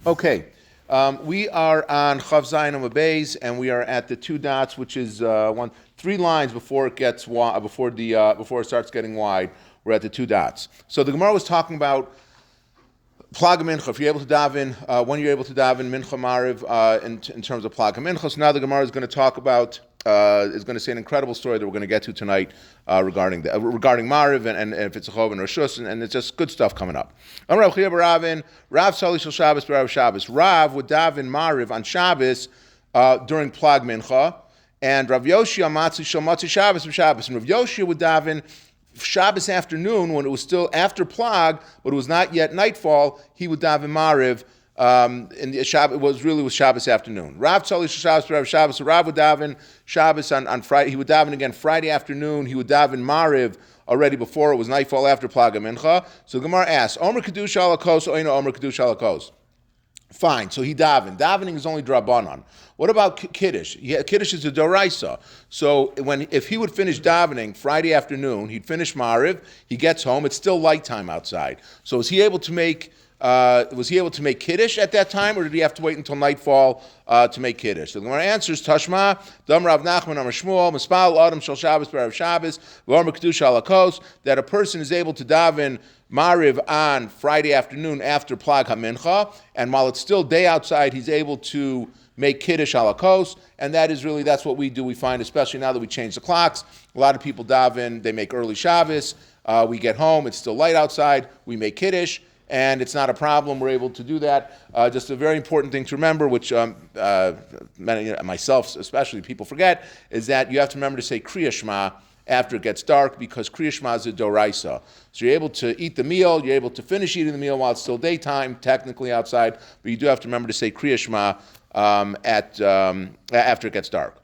Okay, we are on Chav Zayin Amud Beis, and we are at the two dots, which is 3 lines before it gets before it starts getting wide. We're at the two dots. So the Gemara was talking about Plag Mincha. If you're able to daven, when you're able to daven Mincha Mariv in terms of Plag Mincha. So now the Gemara is going to talk about. Is going to say an incredible story that we're going to get to tonight regarding Mariv and if it's a Chov and Rishus, and it's just good stuff coming up. Rav Sali Shel Shabbos B'Rav Shabbos. Rav would daven Mariv on Shabbos during Plag Mincha, and Rav Yoshia Matzi Shel Matzi Shabbos B'Shabbos. And Rav Yoshia would daven Shabbos afternoon when it was still after Plag, but it was not yet nightfall. He would daven Mariv. In the Shabbos, it was Shabbos afternoon. Rav Tzali Shabbos Rav Shabbos. So Rav would daven Shabbos on Friday. He would daven again Friday afternoon. He would daven Mariv already before it was nightfall after Plaga Mincha. So Gemara asks, Omer Kedusha Alakos or Omer Kedusha Alakos? Fine. So he davened. Davening is only drabanan. What about Kiddush? Kiddush is a doraisa. So if he would finish davening Friday afternoon, he'd finish Mariv. He gets home. It's still light time outside. So was he able to make Kiddush at that time, or did he have to wait until nightfall to make Kiddush? So the Gemara answers, Tashma, Dam Rav Nachman Amar Shmuel, Mispal Adam Shel Shabbos B'Rav Shabbos, V'Omer Kedusha Alakos, that a person is able to daven Mariv on Friday afternoon after Plag HaMincha, and while it's still day outside, he's able to make Kiddush Alakos, and that's what we do. We find, especially now that we changed the clocks, a lot of people daven, they make early Shabbos, we get home, it's still light outside, we make Kiddush, and it's not a problem. We're able to do that. Just a very important thing to remember, which myself especially, people forget, is that you have to remember to say Kriya Shema after it gets dark, because Kriya Shema is a doraisa. So you're able to eat the meal, you're able to finish eating the meal while it's still daytime, technically outside, but you do have to remember to say Kriya Shema after it gets dark.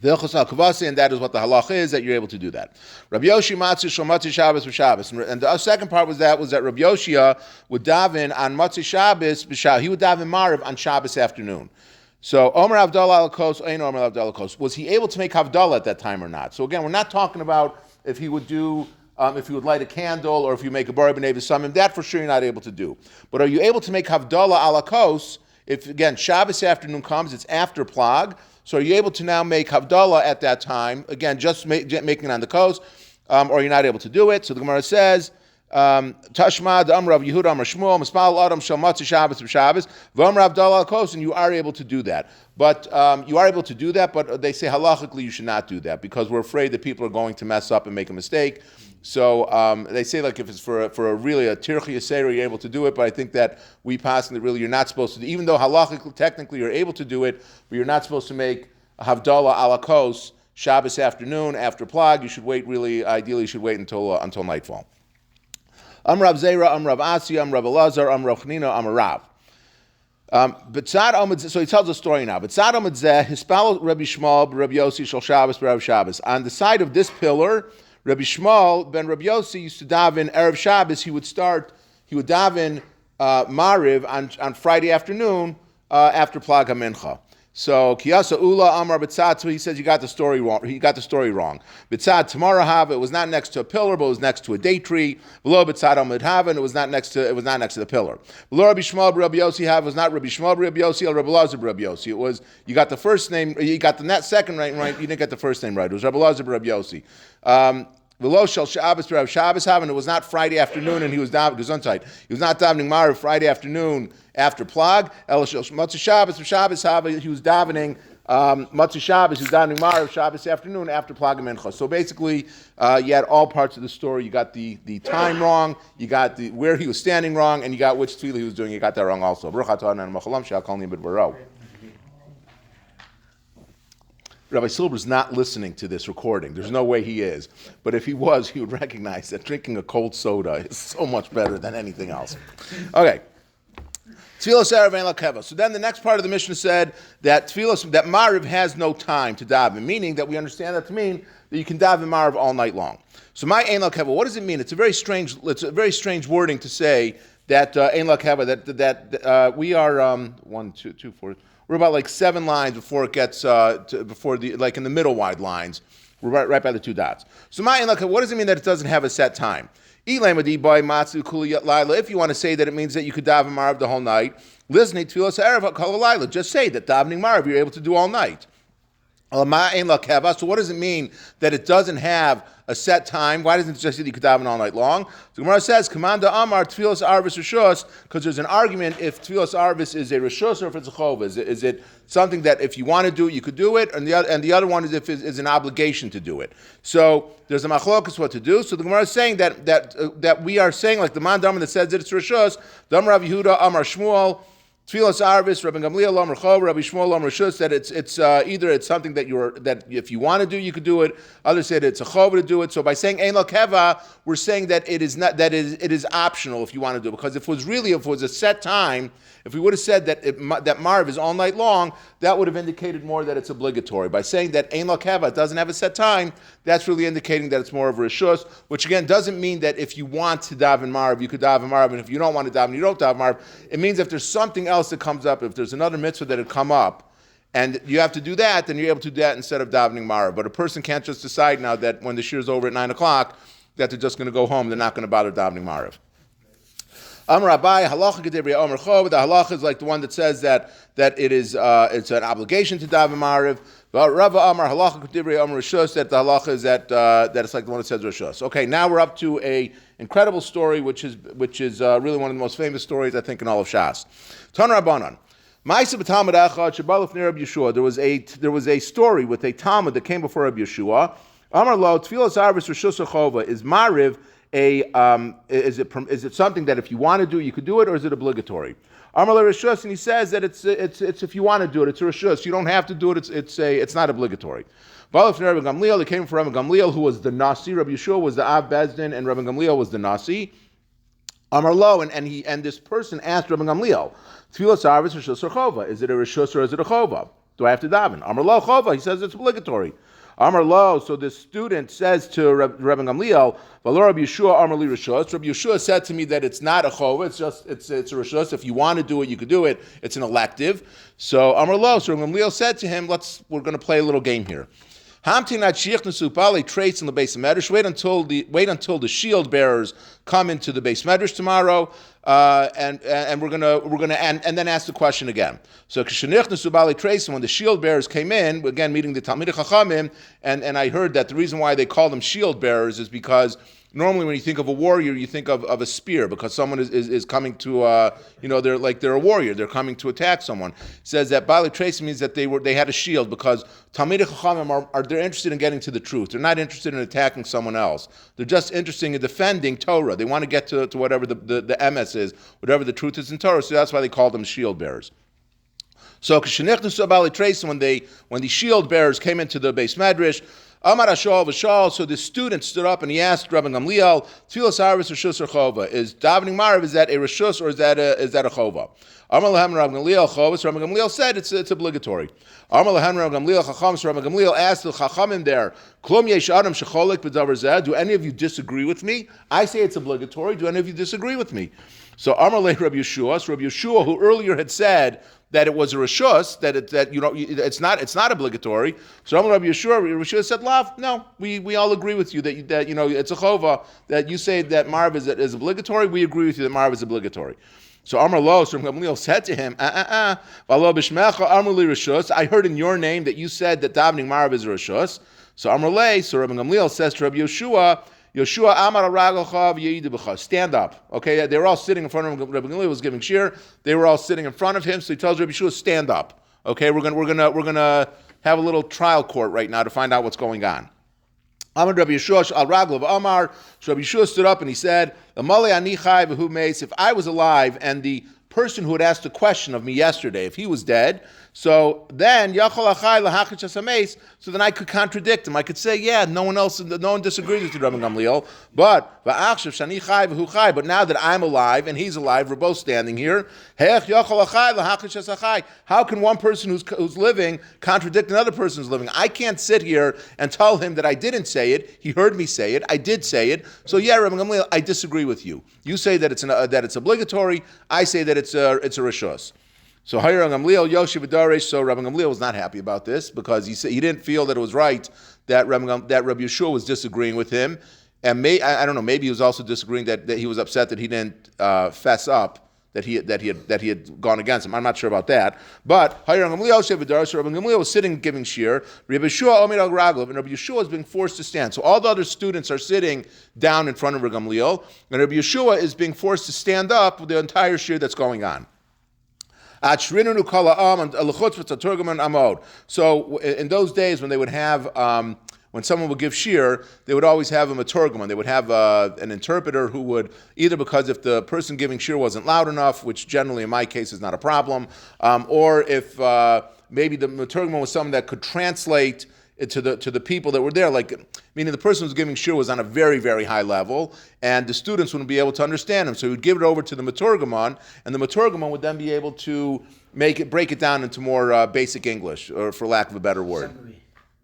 And that is what the halach is, that you're able to do that. Rabbi Yoshi Matzi Shel Matzi Shabbos B'Shabbos. And the second part was that Rabbi Yoshia would daven on Matzi Shabbos B'Shabbos. He would daven Mariv on Shabbos afternoon. So Omer Havdalah Alakos, Ein Omer Havdalah Alakos. Was he able to make Havdalah at that time or not? So again, we're not talking about if he would do, if you would light a candle or if you make a Bar B'nei V'Samim. That for sure you're not able to do. But are you able to make Havdalah Alakos? If again Shabbos afternoon comes, it's after Plag. So are you able to now make Havdalah at that time? Again, just making it on the coast, or you're not able to do it. So the Gemara says, Tashma, the Amr of Yehuda, Amr Shmuel, Mispal Adam, Shel Matzi Shabbos B'Shabbos, V'Amr Havdalah al-Kos, and you are able to do that. But they say halachically you should not do that, because we're afraid that people are going to mess up and make a mistake. So they say, like, if it's for a really a tirchi yisera, you're able to do it, but I think that we pass that really you're not supposed to do, even though halachically, technically you're able to do it, but you're not supposed to make Havdalah alakos Shabbos afternoon after Plag. You should wait, ideally you should wait until nightfall. Rav Zera, Rav Asi, Rav Elazar, Rav Chanina, Rav. So he tells a story now. B'tzad Amud Zeh, Hispal Rabbi Shmuel, Rabbi Yossi, Shel Shabbos, B'Rav Shabbos. On the side of this pillar, Rabbi Shmuel ben Rabbi Yossi used to daven Erev Shabbos. He would daven Mariv on Friday afternoon after Plag HaMincha. So Kiyasa Ula Amar B'tzad, so he says you got the story wrong. B'tzad Tamar Hava, it was not next to a pillar, but it was next to a date tree. Below B'tzad Amud Hava, and it was not next to the pillar. Below Rabbi Shmuel Rabbi Yossi Hava, was not Rabbi Shmuel Rabbi Yossi or Rabbi Elazar Rabbi Yossi. It was, you got the first name, you got the second right, you didn't get the first name right. It was Rabbi Elazar Rabbi Yossi. Below Shel Shabbos B'Rav Shabbos Hava, and it was not Friday afternoon, and he was davening Gesundheit. He was not davening Mariv Friday afternoon after Plag. El Shel Matzi Shabbos B'Shabbos Hava, he was davening Matzi Shabbos. He was davening Mariv Shabbos afternoon after Plag Mincha. So basically, you had all parts of the story. You got the time wrong. You got where he was standing wrong, and you got which tefillah he was doing. You got that wrong also. Rabbi Silber's not listening to this recording. There's no way he is. But if he was, he would recognize that drinking a cold soda is so much better than anything else. Okay. Tfilas Erev Ein Lakeva. So then the next part of the Mishnah said that Mariv has no time to daven, meaning that we understand that to mean that you can daven Mariv all night long. So my Ein Lakeva, what does it mean? It's a very strange wording to say that Ein Lakeva, that we are 1, 2, 2, 4. We're about like 7 lines before it gets in the middle wide lines. We're right by the two dots. So what does it mean that it doesn't have a set time? If you want to say that it means that you could daven Marav the whole night, listening to tefillas erev kol halayla, just say that davening Marav you're able to do all night. So what does it mean that it doesn't have a set time? Why doesn't it just say that you could daven all night long? So Gemara says, Commander Amar tefillas arvis rishus, because there's an argument if tefillas arvis is a rishus or if it's a chova. Is it something that if you want to do it, you could do it, and the other one is if it is an obligation to do it. So there's a machlokas what to do. So the Gemara is saying that we are saying like the man Damar that says that it's rishus, Damar Rav Yehuda Amar Shmuel. Tfilas Arvis, Rabbi Gamliel Amar Chov, Rabbi Shmuel Amar Rishus, that it's either it's something that if you want to do, you could do it. Others said it's a chov to do it. So by saying Ein Lo Keva, we're saying that it is not it is optional if you want to do it. Because if it was a set time, if we would have said that Marv is all night long, that would have indicated more that it's obligatory. By saying that Ein Lo Keva doesn't have a set time, that's really indicating that it's more of a Rishus, which again doesn't mean that if you want to daven Marv, you could daven Marv, and if you don't want to daven, you don't daven Marv. It means if there's something else that comes up, if there's another mitzvah that had come up, and you have to do that, then you're able to do that instead of davening Marv. But a person can't just decide now that when the shir is over at 9 o'clock, that they're just going to go home, they're not going to bother davening Marv. Amar Abai, halacha kedivri Amar Chov. The halacha is like the one that says that it is it's an obligation to daven Mariv. But Rava Amar halacha kedivri Amar Rishus, that the halacha is that it's like the one that says Rishus. Okay, now we're up to a incredible story, which is really one of the most famous stories I think in all of Shas. Tan Rabbanan. There was a story with a Talmud that came before Rabbi Yeshua. Amar Lo Tfilas Arvis Rishus Chova is Mariv. Is it something that if you want to do, you could do it, or is it obligatory? Amar Rishus, and he says that it's if you want to do it, it's a Rishus. You don't have to do it. It's not obligatory. Rabbi Gamliel, it came from Rabbi Gamliel, who was the Nasi. Rabbi Yeshua was the Av Bezdin, and Rabbi Gamliel was the Nasi. Amar Lo, and this person asked Rabbi Gamliel, Tfilas Arvis Rishus or Chova? Is it a Rishus or is it a Chova? Do I have to daven? Amar Lo Chova. He says it's obligatory. Amar Lo, so the student says to Rabbi Gamliel, V'lo Rabbi Yeshua Amar Li Rishus. Rabbi Yeshua said to me that it's not a chova, it's a Rishus. If you want to do it, you could do it. It's an elective. So Amar Lo, so Rabbi Gamliel said to him, we're going to play a little game here. Trace in the base of Medrash. Wait until the shield bearers come into the base Medrash tomorrow, and we're gonna and then ask the question again. So Trace, when the shield bearers came in, again meeting the Talmidei Chachamim, and I heard that the reason why they call them shield bearers is because normally when you think of a warrior, you think of a spear, because someone is coming to they're a warrior, they're coming to attack someone. It says that Bali Trace means that they had a shield, because Talmidei Chachamim they're interested in getting to the truth. They're not interested in attacking someone else. They're just interested in defending Torah. They want to get to whatever the MS is, whatever the truth is in Torah. So that's why they call them shield bearers. So when the shield bearers came into the base Medrash, Amar Ashal v'Shal. So the student stood up and he asked Rabbi Gamliel, Tfilas Arvis Rishus or Chova? Is davening Mariv, is that a Rishus or is that a Chova? Amar Lahem Rabbi Gamliel Chovas. Rabbi Gamliel said it's obligatory. Amar Lahem Rabbi Gamliel Chacham. So Rabbi Gamliel asked the Chachamim there, Klum Yesh Adam Shecholik B'Davar Zeh. Do any of you disagree with me? I say it's obligatory. Do any of you disagree with me? So Amar Leh Rabbi Yeshua. So Rabbi Yeshua, who earlier had said that it was a rishus, it's not obligatory. So Rabbi Yeshua said, "Lav, no, we all agree with you that it's a chova, that you say that Marv is obligatory. We agree with you that Marv is obligatory." So Amar Lo, so Rabbi Gamliel said to him, V'alo b'shmecha Amar li rishus. I heard in your name that you said that davening Marv is a rishus. So Amar Le, so Rabbi Gamliel says to Rabbi Yeshua, Amar Ragalcha v'Yeidu. Stand up. Okay, they were all sitting in front of him. Rabbi Gamliel was giving shir. They were all sitting in front of him. So he tells Rabbi Yeshua, stand up. Okay, we're gonna have a little trial court right now to find out what's going on. Amar Rabbi Yeshua al Raglav Amar. So Rabbi Yeshua stood up and he said, if I was alive and the person who had asked the question of me yesterday, if he was dead, so then so then I could contradict him. I could say, yeah, no one disagrees with you, Rabbi Gamliel. But now that I'm alive and he's alive, we're both standing here. How can one person who's living contradict another person who's living? I can't sit here and tell him that I didn't say it. He heard me say it. I did say it. So yeah, Rabbi Gamliel, I disagree with you. You say that it's obligatory. I say that it's a rishus. So Rabbi Gamliel was not happy about this, because he didn't feel that it was right that Rabbi Yeshua was disagreeing with him. And I don't know, maybe he was also disagreeing that he was upset that he didn't fess up that he had gone against him. I'm not sure about that. But Rabbi Gamliel was sitting giving shir. Rabbi Yeshua Omer al Raglav, and Rabbi Yeshua is being forced to stand. So all the other students are sitting down in front of Rabbi Gamliel, and Rabbi Yeshua is being forced to stand up with the entire shir that's going on. So in those days when they would have when someone would give shir, they would always have a maturgaman. They would have an interpreter who would, either because if the person giving shir wasn't loud enough, which generally in my case is not a problem, or if maybe the maturgaman was someone that could translate it to the people that were there, like meaning the person who was giving shir was on a very, very high level, and the students wouldn't be able to understand him. So he would give it over to the maturgaman, and the maturgaman would then be able to break it down into more basic English, or for lack of a better word. Summary.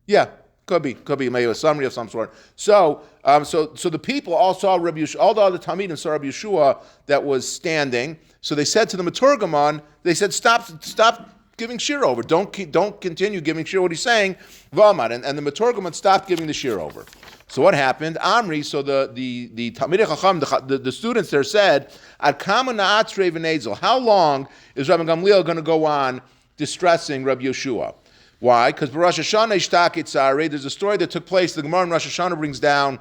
Yeah. Could be maybe a summary of some sort. So the people all saw Rabbi Yeshua, all the other Talmidim saw Rabbi Yeshua that was standing. So they said to the Maturgamon, they said, stop giving shir over. Don't continue giving shir what he's saying. V'amad, and the Maturgamon stopped giving the shir over. So what happened? Amri, so the Talmidei Chacham, the students there said, Ad kama na'atzrei v'nezel. How long is Rabbi Gamliel going to go on distressing Rabbi Yeshua? Why? Because Rosh Hashanah ishtakit tzarei. There's a story that took place. The Gemara in Rosh Hashanah brings down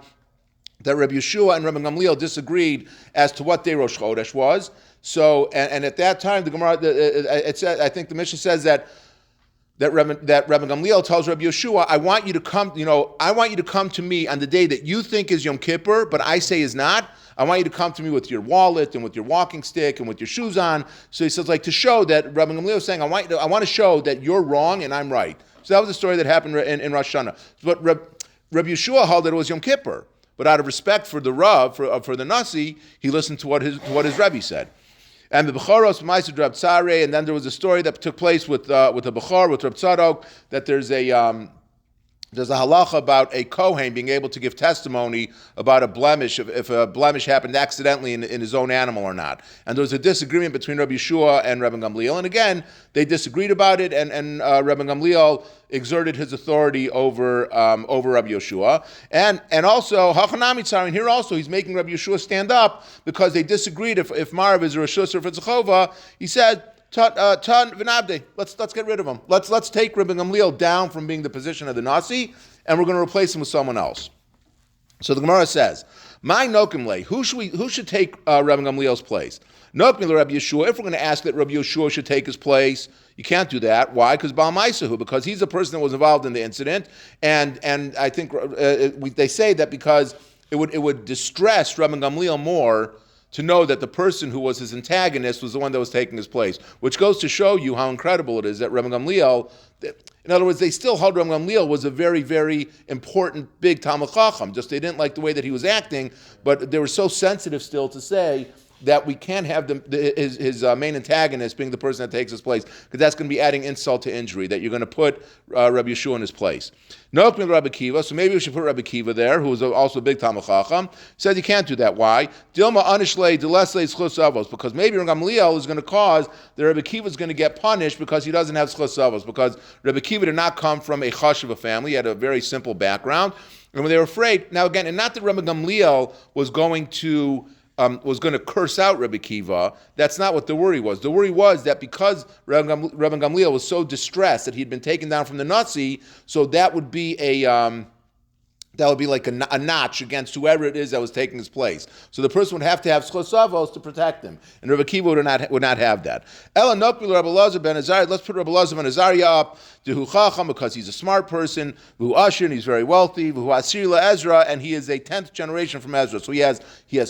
that Rabbi Yeshua and Rabbi Gamliel disagreed as to what day Rosh Chodesh was. So, and at that time, the Gemara, I think the Mishnah says that Rabbi Gamliel tells Rabbi Yeshua, I want you to come to me on the day that you think is Yom Kippur, but I say is not. I want you to come to me with your wallet and with your walking stick and with your shoes on. So he says, like, to show that Rabbi Gamliel is saying, I want to show that you're wrong and I'm right. So that was the story that happened in Rosh Hashanah. But Rabbi Yeshua held that it was Yom Kippur. But out of respect for the Rav, for the Nasi, he listened to what his Rebbe said. And the Becharos, Ma'aseh Rab Tzarei, and then there was a story that took place with a Bechar, with Rab Tzadok, that there's a halacha about a Kohen being able to give testimony about a blemish, if a blemish happened accidentally in his own animal or not. And there was a disagreement between Rabbi Yeshua and Rabbi Gamliel. And again, they disagreed about it, and Rabbi Gamliel exerted his authority over Rabbi Yeshua. And also, Hachanami Tzarin, here also, he's making Rabbi Yeshua stand up because they disagreed if Marav is a Rishus or if it's a Chova. He said, Tan v'nabde. Let's get rid of him. Let's take Rabbi Gamliel down from being the position of the Nasi, and we're going to replace him with someone else. So the Gemara says, "My nokimle, who should take Rabbi Gamliel's place? Nokimle Rabbi Yeshua. If we're going to ask that Rabbi Yeshua should take his place, you can't do that. Why? Because Baal Maisahu, because he's the person that was involved in the incident, and I think they say that because it would distress Rabbi Gamliel more to know that the person who was his antagonist was the one that was taking his place, which goes to show you how incredible it is that Rabbi Gamliel, in other words, they still held Rabbi Gamliel was a very, very important, big Talmid Chacham. Just they didn't like the way that he was acting, but they were so sensitive still to say that we can't have his main antagonist being the person that takes his place, because that's going to be adding insult to injury, that you're going to put Rabbi Yeshua in his place. No, Rabbi Kiva, so maybe we should put Rabbi Kiva there, who was also a big Talmid Chacham. Said you can't do that. Why? Dilma anishle delesle schus avos, because maybe Rabbi Gamliel is going to cause that Rabbi Kiva is going to get punished because he doesn't have schus avos, because Rabbi Kiva did not come from a chashuva family. He had a very simple background, and when they were afraid, now again, and not that Rabbi Gamliel was going to curse out Rabbi Kiva. That's not what the worry was. The worry was that because Rabbi Gamliel was so distressed that he'd been taken down from the Nazi, so that would be like a notch against whoever it is that was taking his place. So the person would have to have schosavos to protect him, and Rabbi Kiva would not have that. Ela nokbil Rabbi Elazar ben Azariah. Let's put Rabbi Elazar ben Azariah up. Dehu chacham, because he's a smart person. V'hu asher, and he's very wealthy. V'hu asir la Ezra, and he is a 10th generation from Ezra. So he has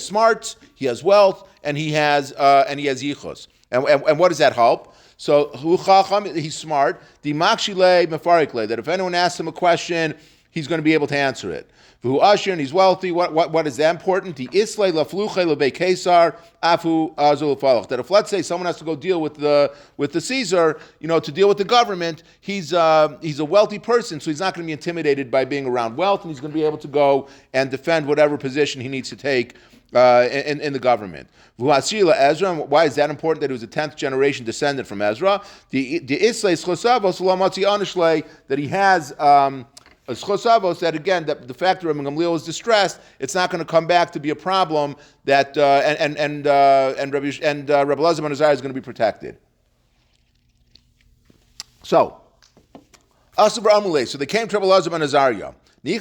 smarts, he has wealth, and he has yichus. And what does that help? So hu chacham, he's smart. Dimakshile mefarikle, that if anyone asks him a question, he's going to be able to answer it. V'hu asher, and he's wealthy. What is that important? The islay lafluche lebe Kesar afu azul falach. That if, let's say, someone has to go deal with the Caesar, to deal with the government, he's a wealthy person, so he's not going to be intimidated by being around wealth, and he's going to be able to go and defend whatever position he needs to take in the government. V'hu Ezra. Why is that important? That he was a 10th generation descendant from Ezra. The islay schosavos lo matzi anishlei, that he has. Chosavo said again that the fact that Rabbi Gamliel was distressed, it's not going to come back to be a problem that Rabbi Elazar ben Azariah is going to be protected. So, so they came to Rabbi Elazar ben Azariah. Do you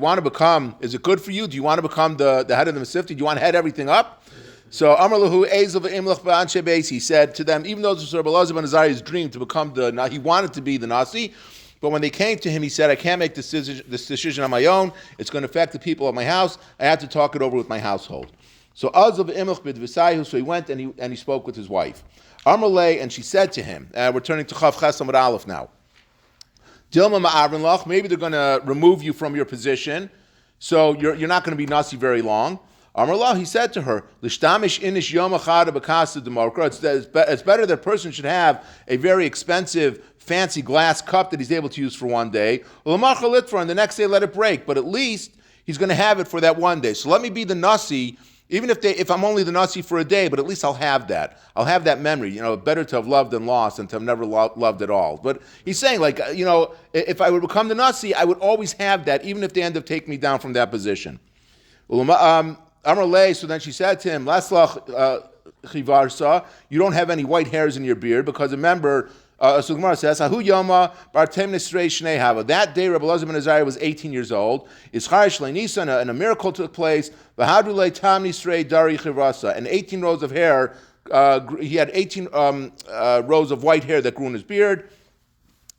want to become? Is it good for you? Do you want to become the head of the Masifta? Do you want to head everything up? So he said to them, even though this was Rabbi Elazar ben Azariah's dream to become he wanted to be the Nasi, but when they came to him, he said, I can't make this decision on my own. It's going to affect the people of my house. I have to talk it over with my household. So so he went and he spoke with his wife. And she said to him, we're turning to Chav Ches Amud Aleph now. Maybe they're going to remove you from your position, so you're not going to be Nasi very long. Amarlah, he said to her, it's better that a person should have a very expensive, fancy glass cup that he's able to use for one day, and the next day let it break, but at least he's going to have it for that one day. So let me be the Nasi, even if I'm only the Nasi for a day, but at least I'll have that. I'll have that memory. Better to have loved than lost than to have never loved at all. But he's saying, if I would become the Nasi, I would always have that, even if they end up taking me down from that position. So then she said to him, you don't have any white hairs in your beard, because remember, so Gemara says, that day, Rabbi Elazar ben Azariah was 18 years old. And a miracle took place. And 18 rows of hair, he had 18 rows of white hair that grew in his beard.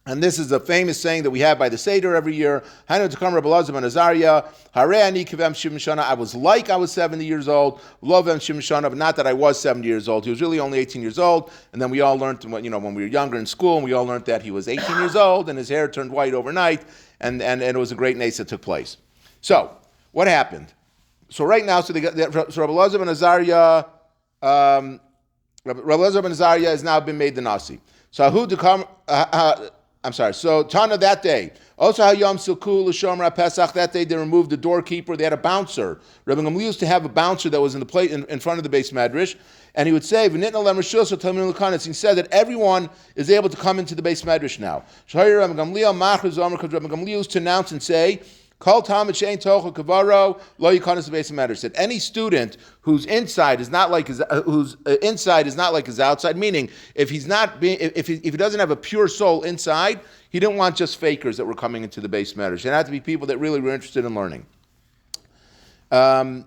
And this is a famous saying that we have by the Seder every year. I was like I was 70 years old, but not that I was 70 years old. He was really only 18 years old. And then we all learned, when we were younger in school, and we all learned that he was 18 years old, and his hair turned white overnight, and it was a great nace that took place. So, what happened? So right now, Rabbi Elazar ben Azariah, has now been made the Nasi. So who to come? So Tana that day. Also, Hayom Silku L'Shomra Pesach. That day they removed the doorkeeper. They had a bouncer. Rabbi Gamliel used to have a bouncer that was in the plate in front of the base medrash, and he would say, he said that everyone is able to come into the base medrash now. Rabbi Gamliel used to announce and say, said any student whose inside is not like his outside, meaning if he doesn't have a pure soul inside, he didn't want just fakers that were coming into the base medrash. It had to be people that really were interested in learning. And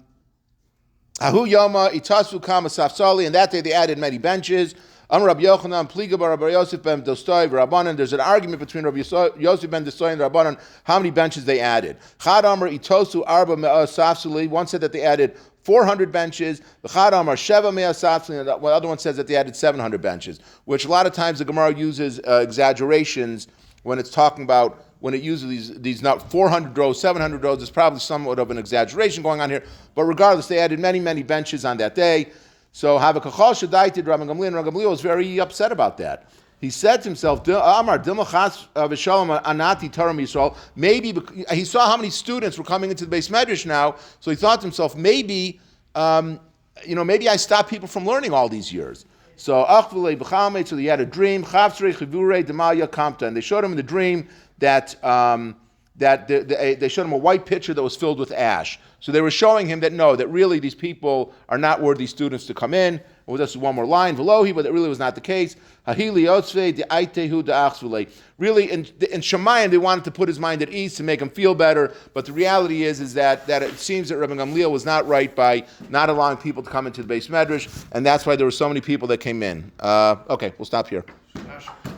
that day they added many benches. Rabbi Yochanan, Pliga bar Rabbi Yosef ben Dostoy, Rabbanan. There's an argument between Rabbi Yosef ben Dostoy and Rabbanan how many benches they added. Chad Amar Itosu Arba Me'ah Safsuli. One said that they added 400 benches. The Chad Amar Sheva Me'ah Safsuli. The other one says that they added 700 benches. Which a lot of times the Gemara uses exaggerations when it's talking about. When it uses these not 400 rows, 700 rows, there's probably somewhat of an exaggeration going on here. But regardless, they added many, many benches on that day. So Havakachal Shadaited Rabbi Gamliel, and Rabbi Gamliel was very upset about that. He said to himself, Amar Dilmachas V'Shalom Anati Taram Yisrael. Maybe he saw how many students were coming into the base medrash now, so he thought to himself, maybe maybe I stopped people from learning all these years. So so he had a dream, and they showed him in the dream that they showed him a white pitcher that was filled with ash. So they were showing him that that really these people are not worthy students to come in. Well, that's one more line, Velohi, but that really was not the case. Really, in Shemayim, they wanted to put his mind at ease to make him feel better, but the reality is that it seems that Rabbi Gamliel was not right by not allowing people to come into the base medrash, and that's why there were so many people that came in. Okay, we'll stop here.